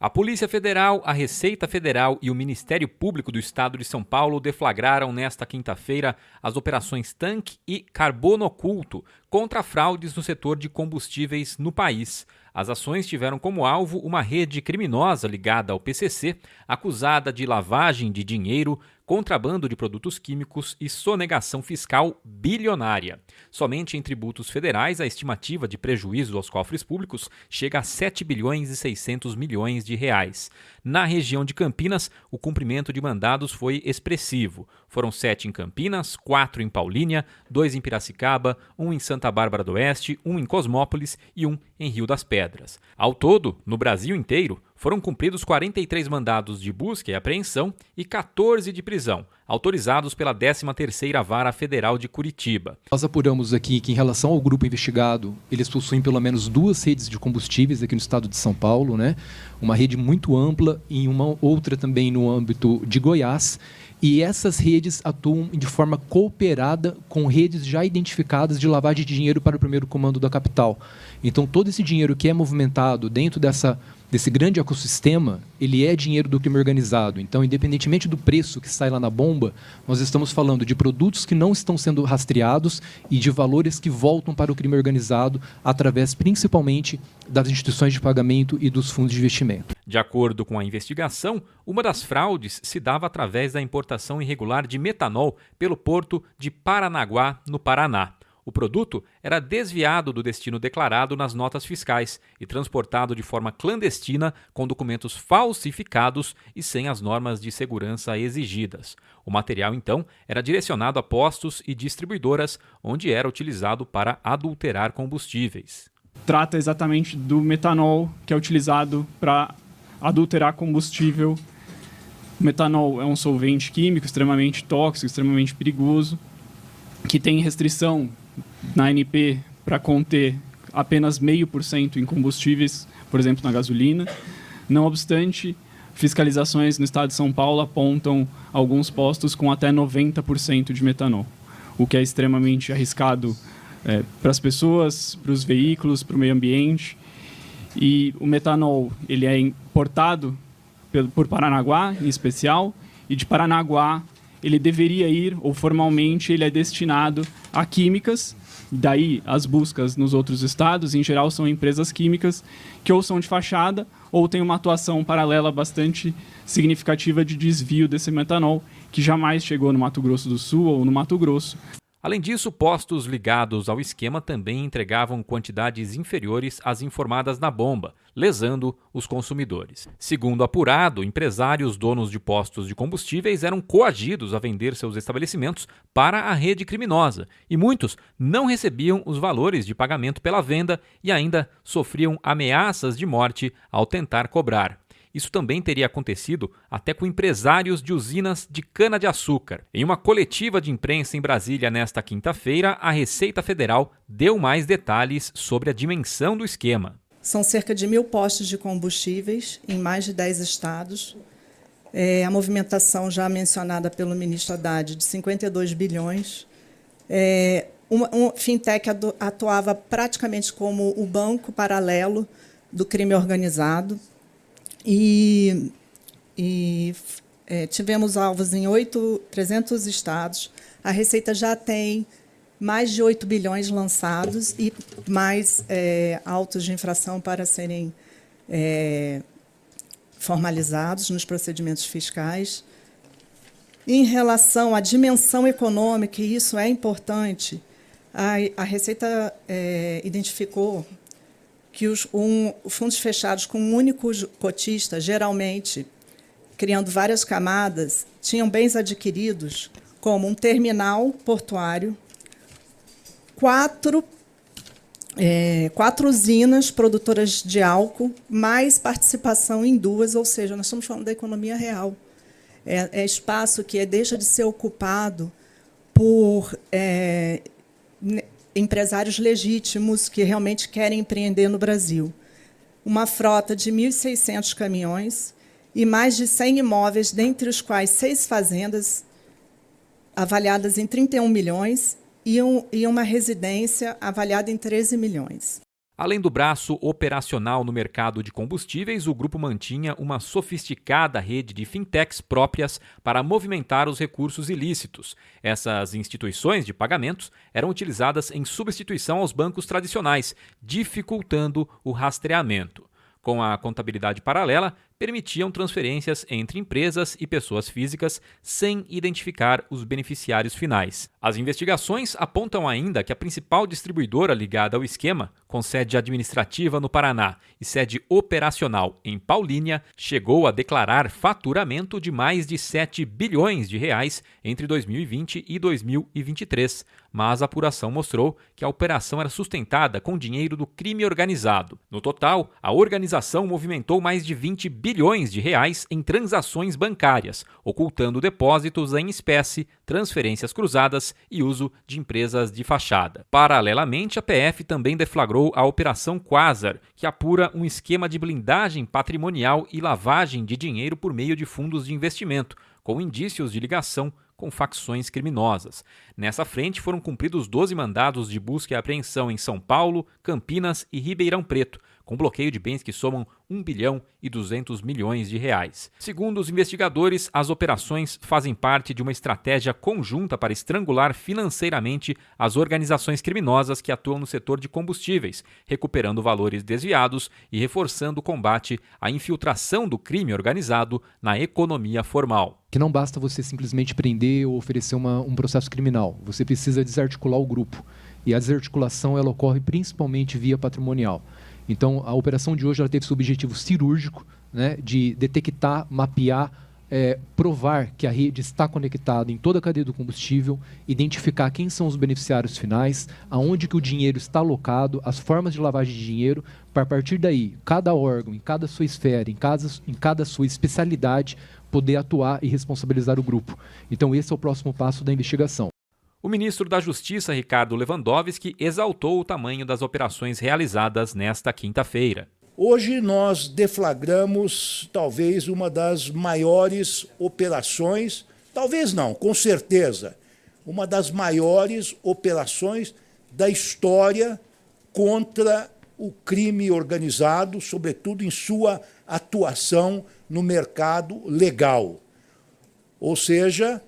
A Polícia Federal, a Receita Federal e o Ministério Público do Estado de São Paulo deflagraram nesta quinta-feira as operações Tanque e Carbono Oculto contra fraudes no setor de combustíveis no país. As ações tiveram como alvo uma rede criminosa ligada ao PCC, acusada de lavagem de dinheiro, contrabando de produtos químicos e sonegação fiscal bilionária. Somente em tributos federais, a estimativa de prejuízo aos cofres públicos chega a 7 bilhões e 600 milhões de reais. Na região de Campinas, o cumprimento de mandados foi expressivo. Foram 7 em Campinas, 4 em Paulínia, 2 em Piracicaba, 1 em Santa Bárbara do Oeste, 1 em Cosmópolis e 1 em Rio das Pedras. Ao todo, no Brasil inteiro, foram cumpridos 43 mandados de busca e apreensão e 14 de prisão, autorizados pela 13ª Vara Federal de Curitiba. Nós apuramos aqui que, em relação ao grupo investigado, eles possuem pelo menos 2 redes de combustíveis aqui no estado de São Paulo, né? Uma rede muito ampla e uma outra também no âmbito de Goiás. E essas redes atuam de forma cooperada com redes já identificadas de lavagem de dinheiro para o primeiro comando da capital. Então, todo esse dinheiro que é movimentado dentro desse grande ecossistema, ele é dinheiro do crime organizado. Então, independentemente do preço que sai lá na bomba, nós estamos falando de produtos que não estão sendo rastreados e de valores que voltam para o crime organizado através, principalmente, das instituições de pagamento e dos fundos de investimento. De acordo com a investigação, uma das fraudes se dava através da importação irregular de metanol pelo porto de Paranaguá, no Paraná. O produto era desviado do destino declarado nas notas fiscais e transportado de forma clandestina com documentos falsificados e sem as normas de segurança exigidas. O material, então, era direcionado a postos e distribuidoras, onde era utilizado para adulterar combustíveis. Trata exatamente do metanol, que é utilizado para adulterar combustível. O metanol é um solvente químico extremamente tóxico, extremamente perigoso, que tem restrição na ANP para conter apenas 0,5% em combustíveis, por exemplo, na gasolina. Não obstante, fiscalizações no estado de São Paulo apontam alguns postos com até 90% de metanol, o que é extremamente arriscado para as pessoas, para os veículos, para o meio ambiente. E o metanol ele é importado por Paranaguá, em especial, e de Paranaguá ele deveria ir, ou formalmente ele é destinado a químicas. Daí as buscas nos outros estados, em geral, são empresas químicas que ou são de fachada ou têm uma atuação paralela bastante significativa de desvio desse metanol, que jamais chegou no Mato Grosso do Sul ou no Mato Grosso. Além disso, postos ligados ao esquema também entregavam quantidades inferiores às informadas na bomba, lesando os consumidores. Segundo apurado, empresários donos de postos de combustíveis eram coagidos a vender seus estabelecimentos para a rede criminosa e muitos não recebiam os valores de pagamento pela venda e ainda sofriam ameaças de morte ao tentar cobrar. Isso também teria acontecido até com empresários de usinas de cana-de-açúcar. Em uma coletiva de imprensa em Brasília nesta quinta-feira, a Receita Federal deu mais detalhes sobre a dimensão do esquema. São cerca de 1.000 postos de combustíveis em mais de 10 estados. A movimentação já mencionada pelo ministro Haddad de 52 bilhões. Fintech atuava praticamente como o banco paralelo do crime organizado. Tivemos alvos em 300 estados. A Receita já tem mais de 8 bilhões lançados e mais autos de infração para serem formalizados nos procedimentos fiscais. Em relação à dimensão econômica, e isso é importante, a Receita identificou que os fundos fechados com um único cotista, geralmente, criando várias camadas, tinham bens adquiridos, como um terminal portuário, 4 usinas produtoras de álcool, mais participação em 2, ou seja, nós estamos falando da economia real. É espaço que deixa de ser ocupado por empresários legítimos que realmente querem empreender no Brasil. Uma frota de 1.600 caminhões e mais de 100 imóveis, dentre os quais 6 fazendas, avaliadas em 31 milhões, e uma residência avaliada em 13 milhões. Além do braço operacional no mercado de combustíveis, o grupo mantinha uma sofisticada rede de fintechs próprias para movimentar os recursos ilícitos. Essas instituições de pagamentos eram utilizadas em substituição aos bancos tradicionais, dificultando o rastreamento. Com a contabilidade paralela, permitiam transferências entre empresas e pessoas físicas sem identificar os beneficiários finais. As investigações apontam ainda que a principal distribuidora ligada ao esquema, com sede administrativa no Paraná e sede operacional em Paulínia, chegou a declarar faturamento de mais de 7 bilhões de reais entre 2020 e 2023, mas a apuração mostrou que a operação era sustentada com dinheiro do crime organizado. No total, a organização movimentou mais de 20 bilhões de reais em transações bancárias, ocultando depósitos em espécie, transferências cruzadas e uso de empresas de fachada. Paralelamente, a PF também deflagrou a Operação Quasar, que apura um esquema de blindagem patrimonial e lavagem de dinheiro por meio de fundos de investimento, com indícios de ligação com facções criminosas. Nessa frente foram cumpridos 12 mandados de busca e apreensão em São Paulo, Campinas e Ribeirão Preto, com bloqueio de bens que somam 1 bilhão e 200 milhões de reais. Segundo os investigadores, as operações fazem parte de uma estratégia conjunta para estrangular financeiramente as organizações criminosas que atuam no setor de combustíveis, recuperando valores desviados e reforçando o combate à infiltração do crime organizado na economia formal. Que não basta você simplesmente prender ou oferecer um processo criminal, você precisa desarticular o grupo. E a desarticulação ela ocorre principalmente via patrimonial. Então, a operação de hoje ela teve esse objetivo cirúrgico, né, de detectar, mapear, provar que a rede está conectada em toda a cadeia do combustível, identificar quem são os beneficiários finais, aonde que o dinheiro está alocado, as formas de lavagem de dinheiro, para a partir daí, cada órgão, em cada sua esfera, em cada sua especialidade, poder atuar e responsabilizar o grupo. Então, esse é o próximo passo da investigação. O ministro da Justiça, Ricardo Lewandowski, exaltou o tamanho das operações realizadas nesta quinta-feira. Hoje nós deflagramos talvez uma das maiores operações, talvez não, com certeza, uma das maiores operações da história contra o crime organizado, sobretudo em sua atuação no mercado legal. Ou seja,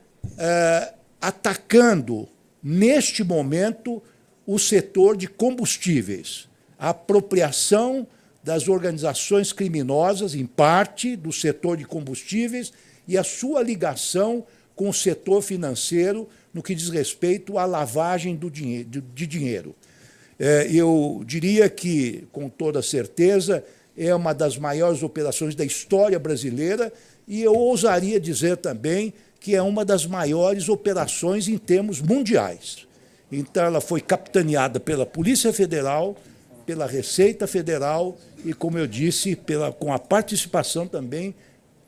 atacando, neste momento, o setor de combustíveis, a apropriação das organizações criminosas, em parte, do setor de combustíveis e a sua ligação com o setor financeiro no que diz respeito à lavagem de dinheiro. Eu diria que, com toda certeza, é uma das maiores operações da história brasileira e eu ousaria dizer também que é uma das maiores operações em termos mundiais. Então, ela foi capitaneada pela Polícia Federal, pela Receita Federal e, como eu disse, com a participação também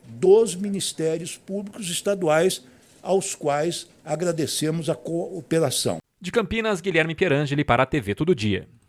dos Ministérios Públicos Estaduais, aos quais agradecemos a cooperação. De Campinas, Guilherme Pierangeli para a TV Todo Dia.